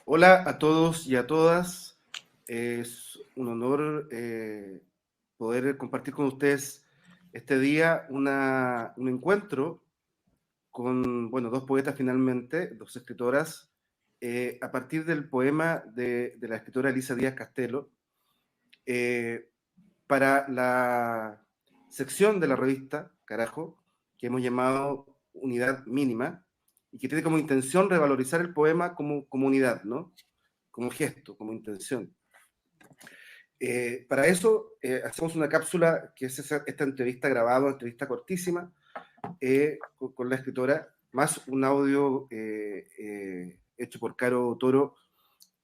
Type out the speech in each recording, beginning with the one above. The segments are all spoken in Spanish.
Hola a todos y a todas. Es un honor poder compartir con ustedes este día un encuentro con, bueno, dos poetas finalmente, dos escritoras, a partir del poema de la escritora Elisa Díaz Castelo, eh, para la sección de la revista, carajo, que hemos llamado Unidad Mínima, y que tiene como intención revalorizar el poema como unidad, ¿no? Como gesto, como intención. Para eso hacemos una cápsula que es esta entrevista grabada, una entrevista cortísima con la escritora, más un audio hecho por Caro Toro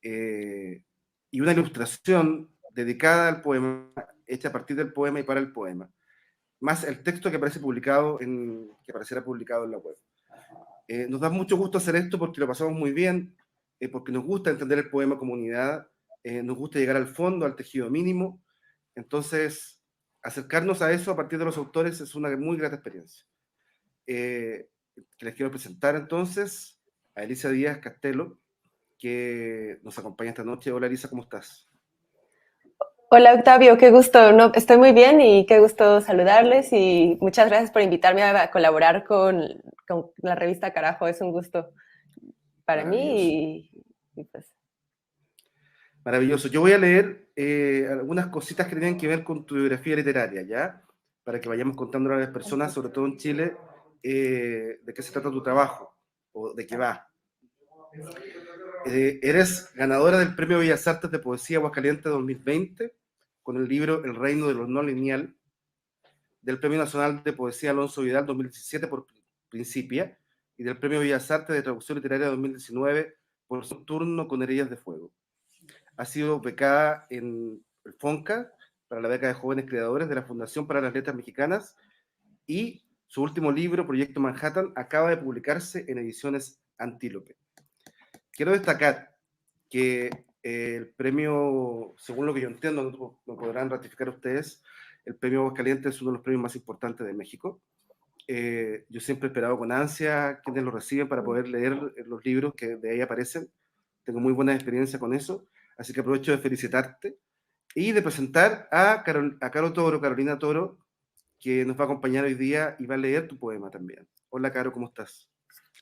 y una ilustración dedicada al poema, hecha a partir del poema y para el poema, más el texto que que aparecerá publicado en la web. Nos da mucho gusto hacer esto porque lo pasamos muy bien, porque nos gusta entender el poema como unidad, nos gusta llegar al fondo, al tejido mínimo. Entonces, acercarnos a eso a partir de los autores es una muy grata experiencia. Que les quiero presentar entonces a Elisa Díaz Castelo, que nos acompaña esta noche. Hola Elisa, ¿cómo estás? Hola Octavio, qué gusto. No, estoy muy bien y qué gusto saludarles y muchas gracias por invitarme a colaborar con la revista Carajo. Es un gusto para Maravilloso. mí y pues. Maravilloso. Yo voy a leer algunas cositas que tienen que ver con tu biografía literaria, ¿ya? Para que vayamos contando a las personas, sobre todo en Chile, de qué se trata tu trabajo o de qué va. Eres ganadora del Premio Bellas Artes de Poesía Aguascalientes 2020 con el libro El Reino de lo No Lineal, del Premio Nacional de Poesía Alonso Vidal 2017 por Principia y del Premio Bellas Artes de Traducción Literaria 2019 por Su Turno con Herillas de Fuego. Ha sido becada en el FONCA para la beca de jóvenes creadores de la Fundación para las Letras Mexicanas y su último libro, Proyecto Manhattan, acaba de publicarse en ediciones Antílope. Quiero destacar que el premio, según lo que yo entiendo, no lo podrán ratificar ustedes, el premio Aguascalientes es uno de los premios más importantes de México. Yo siempre he esperado con ansia quienes lo reciben para poder leer los libros que de ahí aparecen. Tengo muy buena experiencia con eso, así que aprovecho de felicitarte y de presentar a Caro Toro, Carolina Toro, que nos va a acompañar hoy día y va a leer tu poema también. Hola, Caro, ¿cómo estás?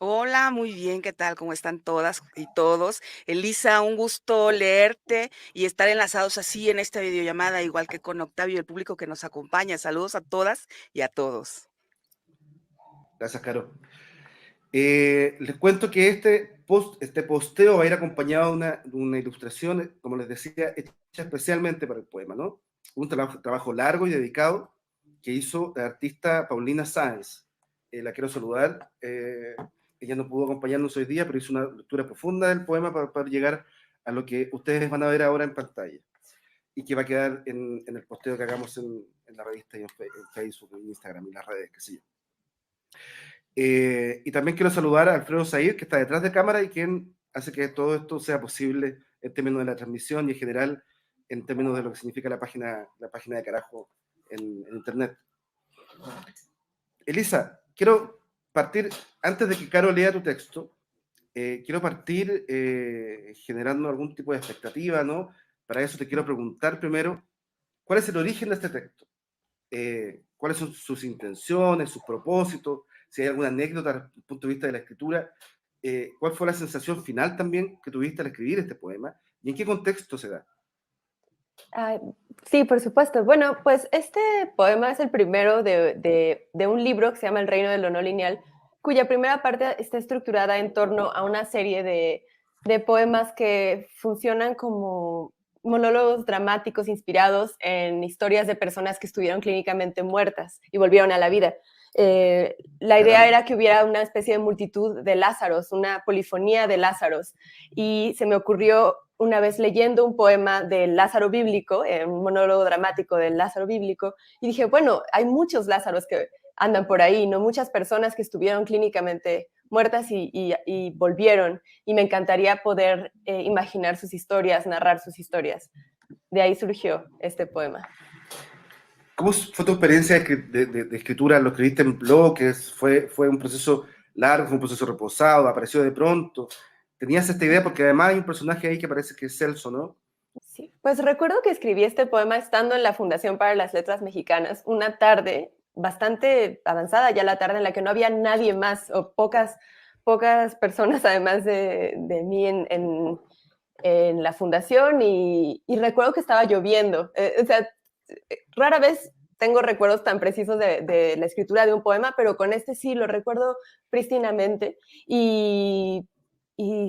Hola, muy bien, ¿qué tal? ¿Cómo están todas y todos? Elisa, un gusto leerte y estar enlazados así en esta videollamada, igual que con Octavio y el público que nos acompaña. Saludos a todas y a todos. Gracias, Caro. Les cuento que este posteo va a ir acompañado de una ilustración, como les decía, hecha especialmente para el poema, ¿no? Un trabajo largo y dedicado que hizo la artista Paulina Sáenz. La quiero saludar. Ella no pudo acompañarnos hoy día, pero hizo una lectura profunda del poema para llegar a lo que ustedes van a ver ahora en pantalla y que va a quedar en el posteo que hagamos en la revista y en Facebook, en Instagram y las redes, qué sé yo. Y también quiero saludar a Alfredo Zahir, que está detrás de cámara y quien hace que todo esto sea posible en términos de la transmisión y en general en términos de lo que significa la página de Carajo en Internet. Elisa, quiero partir, antes de que Caro lea tu texto, quiero partir generando algún tipo de expectativa, ¿no? Para eso te quiero preguntar primero, ¿cuál es el origen de este texto? ¿Cuáles son sus intenciones, sus propósitos? Si hay alguna anécdota desde el punto de vista de la escritura, ¿cuál fue la sensación final también que tuviste al escribir este poema? ¿Y en qué contexto se da? Ay, sí, por supuesto. Bueno, pues este poema es el primero de un libro que se llama El Reino de lo No Lineal, cuya primera parte está estructurada en torno a una serie de poemas que funcionan como monólogos dramáticos inspirados en historias de personas que estuvieron clínicamente muertas y volvieron a la vida. La idea Caramba. era que hubiera una especie de multitud de Lázaros, una polifonía de Lázaros, y se me ocurrió una vez leyendo un poema del Lázaro bíblico, un monólogo dramático del Lázaro bíblico, y dije, bueno, hay muchos Lázaros que andan por ahí, ¿no? Muchas personas que estuvieron clínicamente muertas y volvieron, y me encantaría poder imaginar sus historias, narrar sus historias. De ahí surgió este poema. ¿Cómo fue tu experiencia de escritura? ¿Lo escribiste en bloques? ¿Fue un proceso largo, fue un proceso reposado? ¿Apareció de pronto? tenías esta idea porque además hay un personaje ahí que parece que es Celso, ¿no? Sí, pues recuerdo que escribí este poema estando en la Fundación para las Letras Mexicanas una tarde bastante avanzada, ya la tarde en la que no había nadie más o pocas personas además de mí en la fundación y recuerdo que estaba lloviendo. O sea, rara vez tengo recuerdos tan precisos de la escritura de un poema, pero con este sí lo recuerdo prístinamente y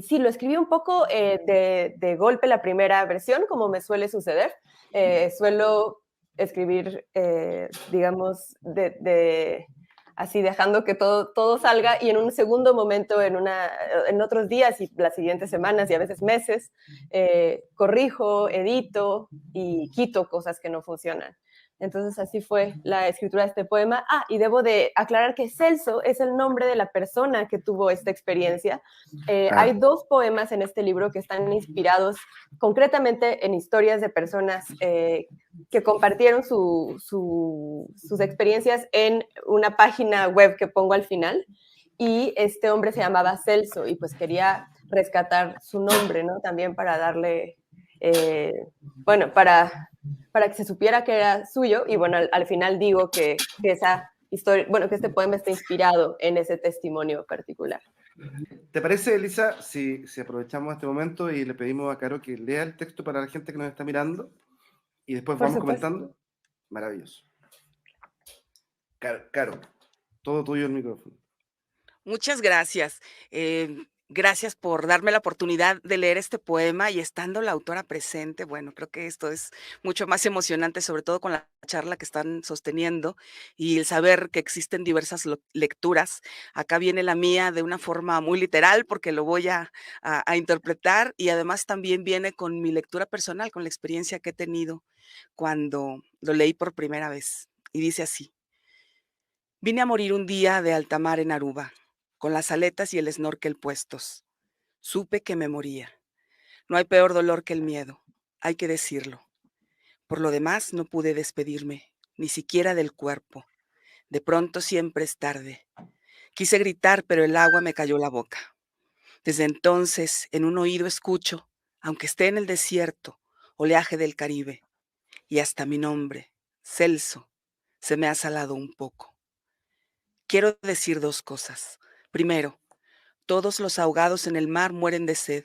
sí, lo escribí un poco de golpe la primera versión, como me suele suceder. Suelo escribir, digamos, así dejando que todo salga y en un segundo momento, en otros días y las siguientes semanas y a veces meses, corrijo, edito y quito cosas que no funcionan. Entonces así fue la escritura de este poema. Ah, y debo de aclarar que Celso es el nombre de la persona que tuvo esta experiencia. Hay 2 poemas en este libro que están inspirados concretamente en historias de personas que compartieron sus experiencias en una página web que pongo al final. Y este hombre se llamaba Celso y pues quería rescatar su nombre, ¿no? También para darle, bueno, para que se supiera que era suyo. Y bueno, al final digo que esa historia, bueno, que este poema está inspirado en ese testimonio particular. ¿Te parece, Elisa, si aprovechamos este momento y le pedimos a Caro que lea el texto para la gente que nos está mirando y después Por vamos supuesto. comentando? Maravilloso. Caro, todo tuyo el micrófono. Muchas gracias. Gracias por darme la oportunidad de leer este poema y estando la autora presente, bueno, creo que esto es mucho más emocionante, sobre todo con la charla que están sosteniendo y el saber que existen diversas lecturas. Acá viene la mía de una forma muy literal porque lo voy a interpretar y además también viene con mi lectura personal, con la experiencia que he tenido cuando lo leí por primera vez. Y dice así: vine a morir un día de alta mar en Aruba, con las aletas y el snorkel puestos. Supe que me moría. No hay peor dolor que el miedo, hay que decirlo. Por lo demás, no pude despedirme, ni siquiera del cuerpo. De pronto siempre es tarde. Quise gritar, pero el agua me cayó la boca. Desde entonces, en un oído escucho, aunque esté en el desierto, oleaje del Caribe, y hasta mi nombre, Celso, se me ha salado un poco. Quiero decir 2 cosas. Primero, todos los ahogados en el mar mueren de sed.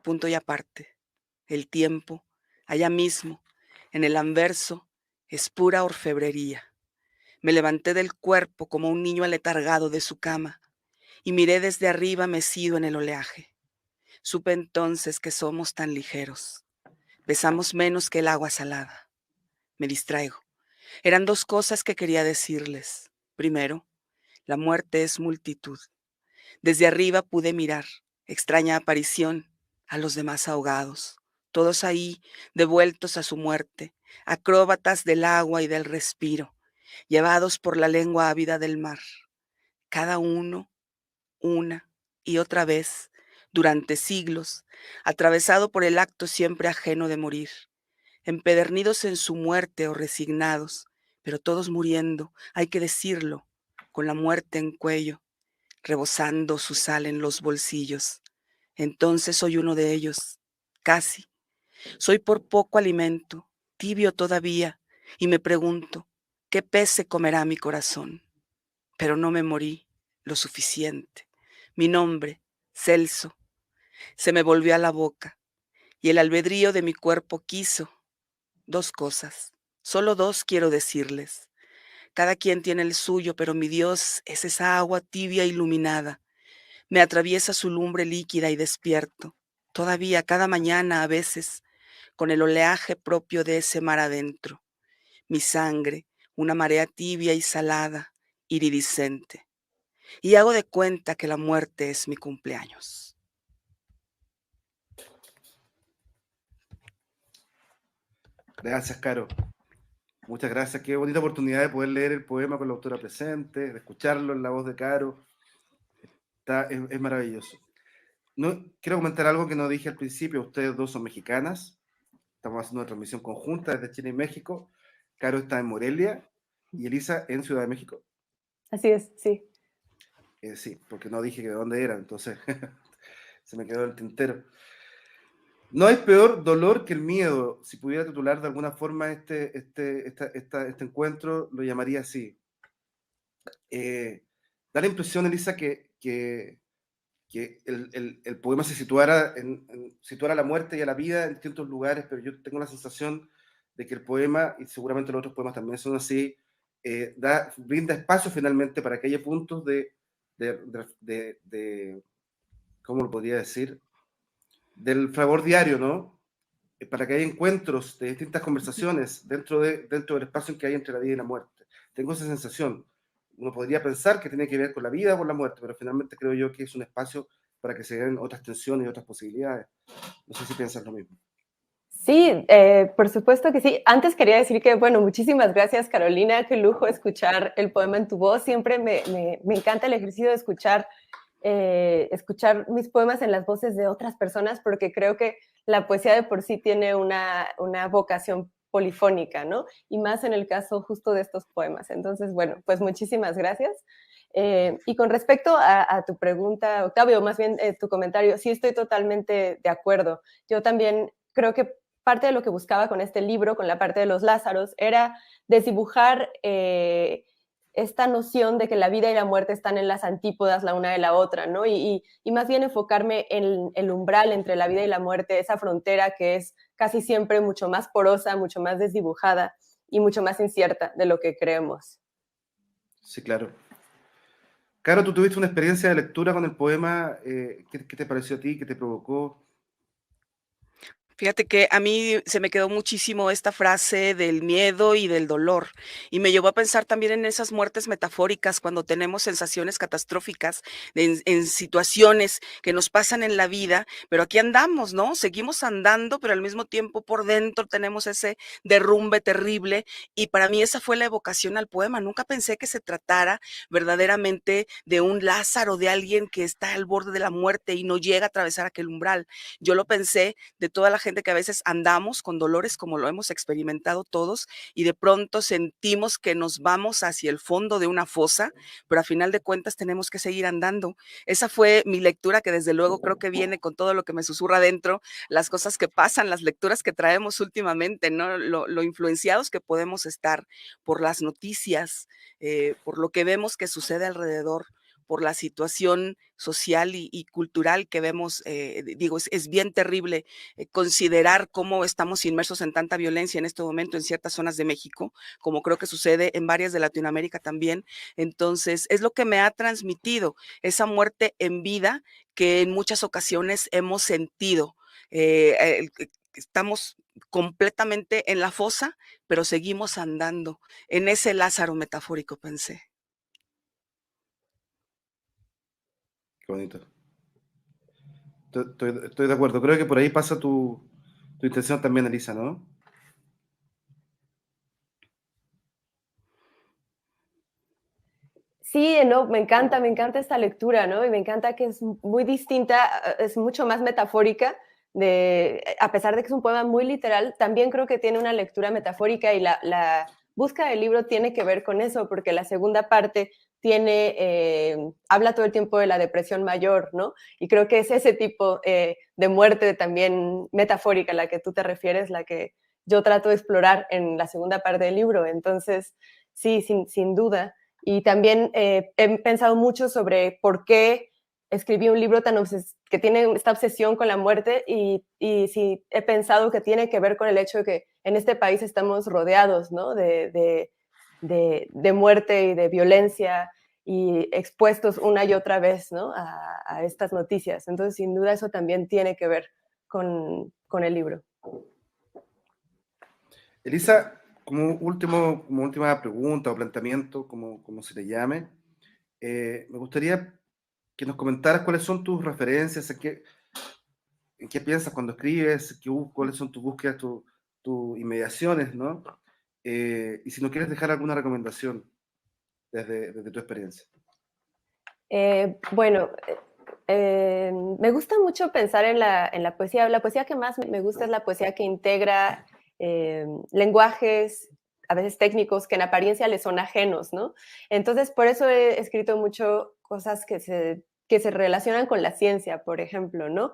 Punto y aparte. El tiempo, allá mismo, en el anverso, es pura orfebrería. Me levanté del cuerpo como un niño aletargado de su cama y miré desde arriba mecido en el oleaje. Supe entonces que somos tan ligeros. Pesamos menos que el agua salada. Me distraigo. Eran 2 cosas que quería decirles. Primero, la muerte es multitud. Desde arriba pude mirar, extraña aparición, a los demás ahogados, todos ahí, devueltos a su muerte, acróbatas del agua y del respiro, llevados por la lengua ávida del mar, cada uno, una y otra vez, durante siglos, atravesado por el acto siempre ajeno de morir, empedernidos en su muerte o resignados, pero todos muriendo, hay que decirlo, con la muerte en cuello, rebosando su sal en los bolsillos. Entonces soy uno de ellos, casi. Soy por poco alimento, tibio todavía, y me pregunto, ¿qué pez se comerá mi corazón? Pero no me morí lo suficiente. Mi nombre, Celso, se me volvió a la boca, y el albedrío de mi cuerpo quiso 2 cosas. Solo 2 quiero decirles. Cada quien tiene el suyo, pero mi Dios es esa agua tibia iluminada. Me atraviesa su lumbre líquida y despierto, todavía cada mañana a veces, con el oleaje propio de ese mar adentro. Mi sangre, una marea tibia y salada, iridiscente. Y hago de cuenta que la muerte es mi cumpleaños. Gracias, Caro. Muchas gracias. Qué bonita oportunidad de poder leer el poema con la autora presente, de escucharlo en la voz de Caro. Es maravilloso. No, quiero comentar algo que no dije al principio. Ustedes 2 son mexicanas. Estamos haciendo una transmisión conjunta desde Chile y México. Caro está en Morelia y Elisa en Ciudad de México. Así es, sí. Sí, porque no dije de dónde eran, entonces se me quedó el tintero. No hay peor dolor que el miedo. Si pudiera titular de alguna forma este encuentro, lo llamaría así. Da la impresión, Elisa, que el poema se situara, situara la muerte y a la vida en distintos lugares, pero yo tengo la sensación de que el poema, y seguramente los otros poemas también son así, brinda espacio finalmente para que haya puntos de ¿cómo lo podría decir? Del fragor diario, ¿no? Para que haya encuentros de distintas conversaciones dentro del espacio que hay entre la vida y la muerte. Tengo esa sensación. Uno podría pensar que tiene que ver con la vida o con la muerte, pero finalmente creo yo que es un espacio para que se den otras tensiones y otras posibilidades. No sé si piensas lo mismo. Sí, por supuesto que sí. Antes quería decir que, bueno, muchísimas gracias, Carolina. Qué lujo escuchar el poema en tu voz. Siempre me encanta el ejercicio de escuchar mis poemas en las voces de otras personas, porque creo que la poesía de por sí tiene una vocación polifónica, ¿no? Y más en el caso justo de estos poemas. Entonces, bueno, pues muchísimas gracias. Y con respecto a tu pregunta, Octavio, más bien tu comentario, sí estoy totalmente de acuerdo. Yo también creo que parte de lo que buscaba con este libro, con la parte de los Lázaros, era desdibujar esta noción de que la vida y la muerte están en las antípodas la una de la otra, ¿no? Y más bien enfocarme en el umbral entre la vida y la muerte, esa frontera que es casi siempre mucho más porosa, mucho más desdibujada y mucho más incierta de lo que creemos. Sí, claro. Caro, tú tuviste una experiencia de lectura con el poema. ¿Qué te pareció a ti? ¿Qué te provocó? Fíjate que a mí se me quedó muchísimo esta frase del miedo y del dolor, y me llevó a pensar también en esas muertes metafóricas cuando tenemos sensaciones catastróficas en situaciones que nos pasan en la vida, pero aquí andamos, ¿no? Seguimos andando, pero al mismo tiempo por dentro tenemos ese derrumbe terrible, y para mí esa fue la evocación al poema. Nunca pensé que se tratara verdaderamente de un Lázaro, de alguien que está al borde de la muerte y no llega a atravesar aquel umbral. Yo lo pensé de toda la gente que a veces andamos con dolores como lo hemos experimentado todos y de pronto sentimos que nos vamos hacia el fondo de una fosa, pero a final de cuentas tenemos que seguir andando. Esa fue mi lectura, que desde luego creo que viene con todo lo que me susurra adentro, las cosas que pasan, las lecturas que traemos últimamente, ¿no? Lo influenciados que podemos estar por las noticias, por lo que vemos que sucede alrededor, por la situación social y cultural que vemos. Digo, es bien terrible considerar cómo estamos inmersos en tanta violencia en este momento en ciertas zonas de México, como creo que sucede en varias de Latinoamérica también. Entonces, es lo que me ha transmitido esa muerte en vida que en muchas ocasiones hemos sentido. Estamos completamente en la fosa, pero seguimos andando. En ese Lázaro metafórico pensé. Qué bonito. Estoy de acuerdo. Creo que por ahí pasa tu intención también, Elisa, ¿no? Sí, no, me encanta esta lectura, ¿no? Y me encanta que es muy distinta, es mucho más metafórica, a pesar de que es un poema muy literal, también creo que tiene una lectura metafórica y la búsqueda del libro tiene que ver con eso, porque la segunda parte habla todo el tiempo de la depresión mayor, ¿no? Y creo que es ese tipo de muerte también metafórica a la que tú te refieres, la que yo trato de explorar en la segunda parte del libro. Entonces, sí, sin duda. Y también he pensado mucho sobre por qué escribí un libro que tiene esta obsesión con la muerte y sí he pensado que tiene que ver con el hecho de que en este país estamos rodeados, ¿no? de muerte y de violencia y expuestos una y otra vez, ¿no? a estas noticias. Entonces, sin duda, eso también tiene que ver con el libro. Elisa, como última pregunta o planteamiento, como se le llame, me gustaría que nos comentaras cuáles son tus referencias, en qué piensas cuando escribes, cuáles son tus búsquedas, tus inmediaciones, ¿no? Y si no quieres dejar alguna recomendación desde tu experiencia. Bueno, me gusta mucho pensar en la poesía. La poesía que más me gusta es la poesía que integra lenguajes, a veces técnicos, que en apariencia le son ajenos, ¿no? Entonces, por eso he escrito mucho cosas que se que se relacionan con la ciencia, por ejemplo, ¿no?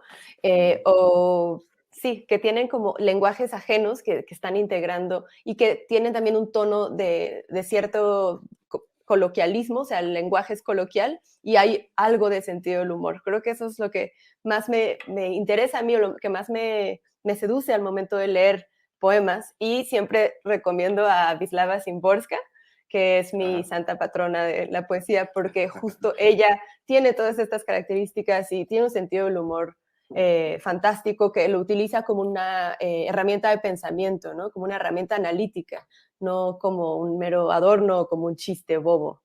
O sí, que tienen como lenguajes ajenos que están integrando y que tienen también un tono de cierto coloquialismo, o sea, el lenguaje es coloquial y hay algo de sentido del humor. Creo que eso es lo que más me interesa a mí o lo que más me seduce al momento de leer poemas, y siempre recomiendo a Wisława Szymborska, que es mi santa patrona de la poesía, porque justo ella tiene todas estas características y tiene un sentido del humor fantástico, que lo utiliza como una herramienta de pensamiento, ¿no? Como una herramienta analítica, no como un mero adorno o como un chiste bobo.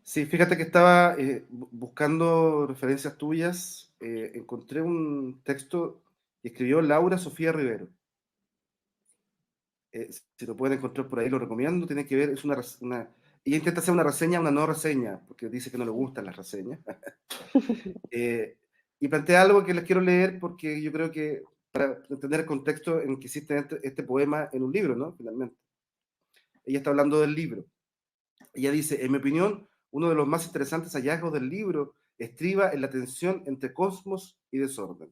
Sí, fíjate que estaba buscando referencias tuyas, encontré un texto que escribió Laura Sofía Rivero. Si lo pueden encontrar por ahí, lo recomiendo. Tiene que ver, es ella intenta hacer una reseña, una no reseña, porque dice que no le gustan las reseñas. Y plantea algo que les quiero leer porque yo creo que para entender el contexto en que existe este poema en un libro, ¿no? Finalmente. Ella está hablando del libro. Ella dice, en mi opinión, uno de los más interesantes hallazgos del libro estriba en la tensión entre cosmos y desorden.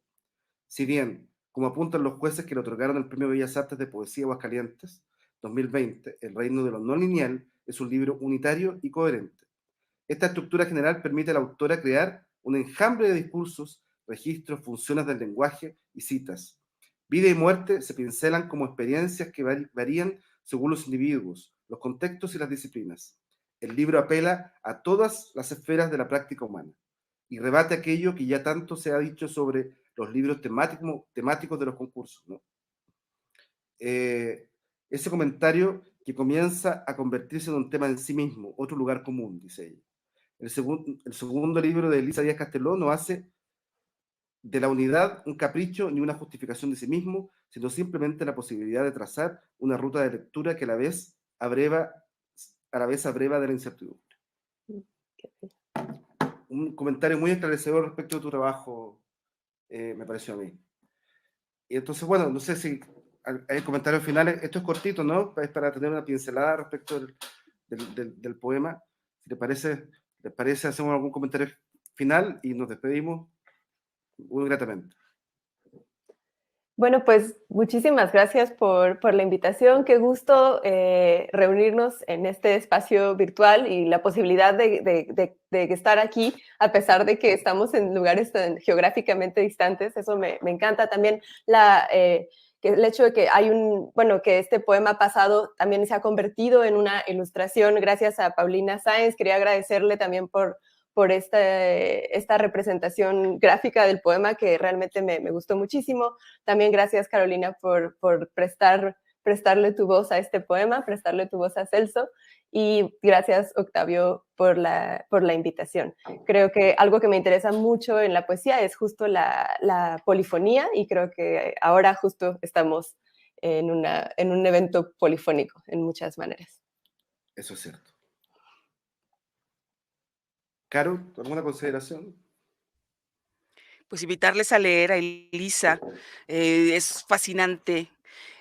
Si bien, como apuntan los jueces que le otorgaron el Premio Bellas Artes de Poesía Aguascalientes 2020, El reino de lo no lineal es un libro unitario y coherente. Esta estructura general permite a la autora crear un enjambre de discursos, registros, funciones del lenguaje y citas. Vida y muerte se pincelan como experiencias que varían según los individuos, los contextos y las disciplinas. El libro apela a todas las esferas de la práctica humana y rebate aquello que ya tanto se ha dicho sobre los libros temáticos de los concursos, ¿no? Ese comentario que comienza a convertirse en un tema en sí mismo, otro lugar común, dice ella. El segundo libro de Elisa Díaz Casteló no hace de la unidad un capricho ni una justificación de sí mismo, sino simplemente la posibilidad de trazar una ruta de lectura que a la vez abreva de la incertidumbre. Un comentario muy esclarecedor respecto de tu trabajo, me pareció a mí. Y entonces, bueno, no sé si hay comentarios finales. Esto es cortito, ¿no? Es para tener una pincelada respecto del poema. Si les parece, hacemos algún comentario final y nos despedimos muy gratamente. Bueno, pues muchísimas gracias por la invitación. Qué gusto reunirnos en este espacio virtual y la posibilidad de estar aquí, a pesar de que estamos en lugares tan geográficamente distantes. Eso me encanta. También que el hecho de que que este poema pasado también se ha convertido en una ilustración gracias a Paulina Sáenz. Quería agradecerle también por esta representación gráfica del poema, que realmente me gustó muchísimo. También gracias, Carolina, por prestarle tu voz a este poema, prestarle tu voz a Celso, y gracias, Octavio, por la invitación. Creo que algo que me interesa mucho en la poesía es justo la polifonía, y creo que ahora justo estamos en un evento polifónico en muchas maneras. Eso es cierto. Caro, ¿alguna consideración? Pues invitarles a leer a Elisa. Es fascinante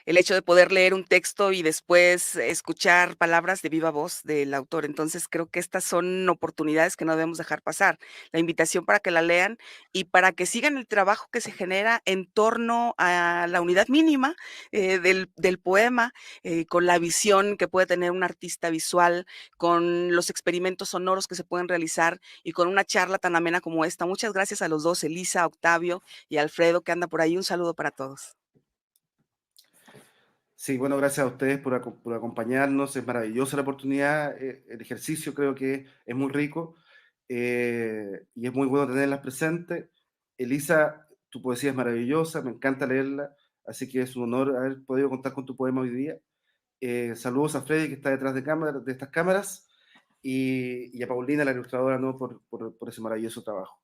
el hecho de poder leer un texto y después escuchar palabras de viva voz del autor. Entonces, creo que estas son oportunidades que no debemos dejar pasar. La invitación para que la lean y para que sigan el trabajo que se genera en torno a la unidad mínima del poema, con la visión que puede tener un artista visual, con los experimentos sonoros que se pueden realizar y con una charla tan amena como esta. Muchas gracias a los dos, Elisa, Octavio y Alfredo, que anda por ahí. Un saludo para todos. Sí, bueno, gracias a ustedes por acompañarnos. Es maravillosa la oportunidad. El ejercicio creo que es muy rico y es muy bueno tenerlas presentes. Elisa, tu poesía es maravillosa, me encanta leerla, así que es un honor haber podido contar con tu poema hoy día. Saludos a Freddy, que está detrás de estas cámaras, y a Paulina, la ilustradora, ¿no? por ese maravilloso trabajo.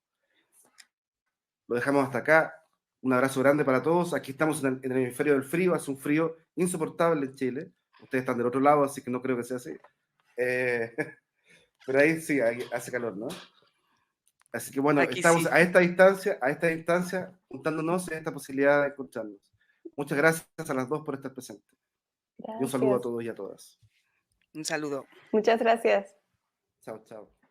Lo dejamos hasta acá. Un abrazo grande para todos. Aquí estamos en el hemisferio del frío. Hace un frío insoportable en Chile. Ustedes están del otro lado, así que no creo que sea así. Pero ahí sí, ahí hace calor, ¿no? Así que bueno, Aquí estamos sí. a esta distancia, juntándonos en esta posibilidad de escucharnos. Muchas gracias a las dos por estar presentes. Y un saludo a Gracias. todos y a todas. Un saludo. Muchas gracias. Chao, chao.